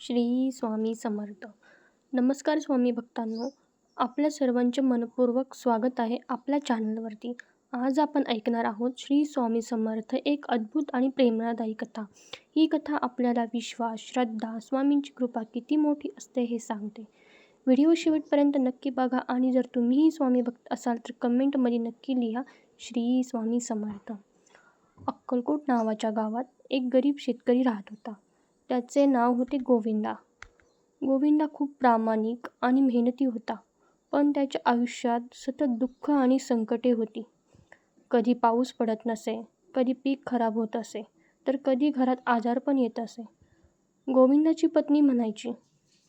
श्री स्वामी समर्थ. नमस्कार स्वामी भक्तांनो, आपल्या सर्वांचे मनपूर्वक स्वागत आहे आपल्या चॅनलवरती. आज आपण ऐकणार आहोत श्री स्वामी समर्थ, एक अद्भुत आणि प्रेरणादायी कथा. ही कथा आपल्याला विश्वास, श्रद्धा, स्वामींची कृपा किती मोठी असते हे सांगते. व्हिडिओ शेवटपर्यंत नक्की बघा आणि जर तुम्हीही स्वामी भक्त असाल तर कमेंटमध्ये नक्की लिहा श्री स्वामी समर्थ. अक्कलकोट नावाच्या गावात एक गरीब शेतकरी राहत होता. त्याचे नाव होते गोविंदा. गोविंदा खूप प्रामाणिक आणि मेहनती होता, पण त्याच्या आयुष्यात सतत दुःख आणि संकटे होती. कधी पाऊस पडत नसे, कधी पीक खराब होत असे, तर कधी घरात आजार पण येत असे. गोविंदाची पत्नी म्हणायची,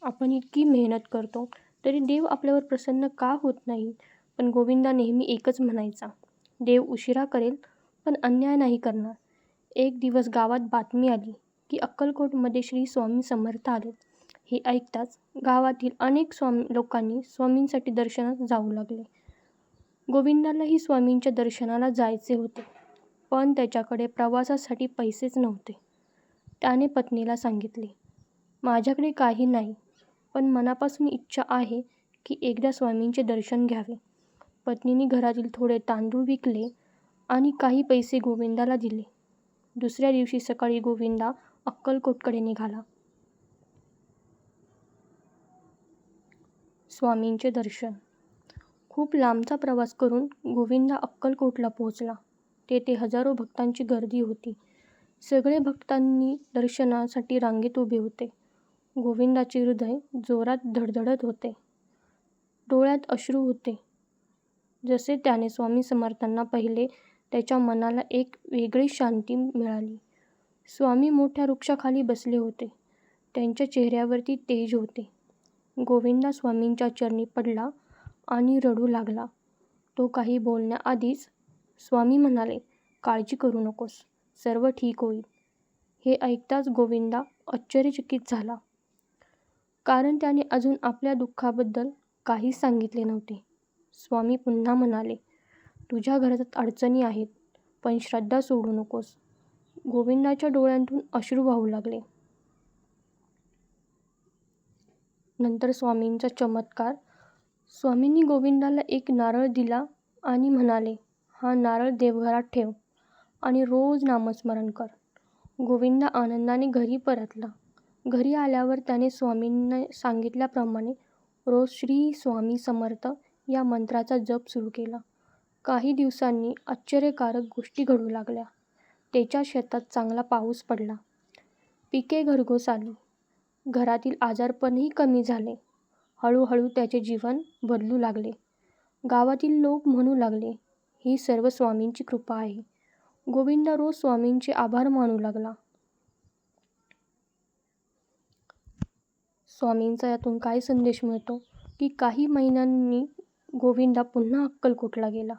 आपण इतकी मेहनत करतो तरी देव आपल्यावर प्रसन्न का होत नाही? पण गोविंदा नेहमी एकच म्हणायचा, देव उशिरा करेल पण अन्याय नाही करणार. एक दिवस गावात बातमी आली की अक्कलकोटमध्ये श्री स्वामी समर्थ आलेत. हे ऐकताच गावातील अनेक लोकांनी स्वामींसाठी दर्शनात जाऊ लागले. गोविंदालाही स्वामींच्या दर्शनाला जायचे होते, पण त्याच्याकडे प्रवासासाठी पैसेच नव्हते. त्याने पत्नीला सांगितले, माझ्याकडे काही नाही, पण मनापासून इच्छा आहे की एकदा स्वामींचे दर्शन घ्यावे. पत्नीने घरातील थोडे तांदूळ विकले आणि काही पैसे गोविंदाला दिले. दुसऱ्या दिवशी सकाळी गोविंदा अक्कलकोटकडे निघाला. स्वामींचे दर्शन. खूप लांबचा प्रवास करून गोविंदा अक्कलकोटला पोहोचला. तेथे हजारो भक्तांची गर्दी होती. सगळे भक्तांनी दर्शनासाठी रांगेत उभे होते. गोविंदाचे हृदय जोरात धडधडत होते. डोळ्यात अश्रू होते. जसे त्याने स्वामी समर्थांना पाहिले, त्याच्या मनाला एक वेगळी शांती मिळाली. स्वामी मोठ्या वृक्षाखाली बसले होते. त्यांच्या चेहऱ्यावरती तेज होते. गोविंदा स्वामींच्या चरणी पडला आणि रडू लागला. तो काही बोलण्याआधीच स्वामी म्हणाले, काळजी करू नकोस, सर्व ठीक होईल. हे ऐकताच गोविंदा आश्चर्यचकित झाला, कारण त्याने अजून आपल्या दुःखाबद्दल काहीच सांगितले नव्हते. स्वामी पुन्हा म्हणाले, तुझ्या घरात अडचणी आहेत, पण श्रद्धा सोडू नकोस. गोविंदाच्या डोळ्यांतून अश्रू वाहू लागले. नंतर स्वामींचा चमत्कार. स्वामींनी गोविंदाला एक नारळ दिला आणि म्हणाले, हा नारळ देवघरात ठेव आणि रोज नामस्मरण कर. गोविंदा आनंदाने घरी परतला. घरी आल्यावर त्याने स्वामींना सांगितल्याप्रमाणे रोज श्री स्वामी समर्थ या मंत्राचा जप सुरू केला. काही दिवसांनी आश्चर्यकारक गोष्टी घडू लागल्या. त्याच्या शेतात चांगला पाऊस पडला. पिके घरघोस आली. घरातील आजारपणही कमी झाले. हळूहळू त्याचे जीवन बदलू लागले. गावातील लोक म्हणू लागले, ही सर्व स्वामींची कृपा आहे. गोविंदा रोज स्वामींचे आभार मानू लागला. स्वामींचा यातून काय संदेश मिळतो की काही महिन्यांनी गोविंदा पुन्हा अक्कलकोटला गेला.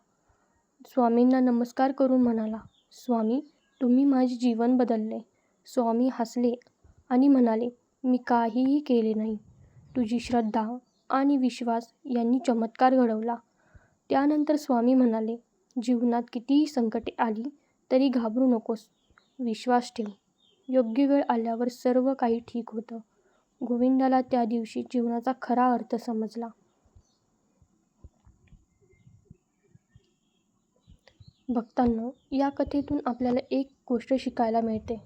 स्वामींना नमस्कार करून म्हणाला, स्वामी, तुम्ही माझे जीवन बदलले. स्वामी हसले आणि म्हणाले, मी काहीही केले नाही. तुझी श्रद्धा आणि विश्वास यांनी चमत्कार घडवला. त्यानंतर स्वामी म्हणाले, जीवनात कितीही संकटे आली तरी घाबरू नकोस, विश्वास ठेव. योग्य वेळ आल्यावर सर्व काही ठीक होतं. गोविंदाला त्या दिवशी जीवनाचा खरा अर्थ समजला. भक्तांनो, या कथेतून आपल्याला एक गोष्ट शिकायला मिळते.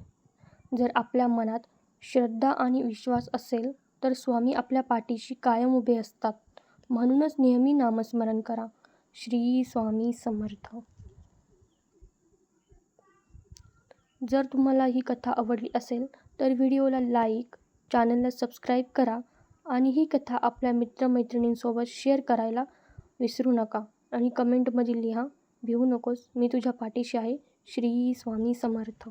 जर आपल्या मनात श्रद्धा आणि विश्वास असेल तर स्वामी आपल्या पाठीशी कायम उभे असतात. म्हणूनच नेहमी नामस्मरण करा. श्री स्वामी समर्थ. जर तुम्हाला ही कथा आवडली असेल तर व्हिडिओला लाईक, चॅनलला सबस्क्राईब करा आणि ही कथा आपल्या मित्रमैत्रिणींसोबत शेअर करायला विसरू नका. आणि कमेंटमध्ये लिहा, भिवू नकोस, मी तुझ्या पाठीशी आहे. श्री स्वामी समर्थ.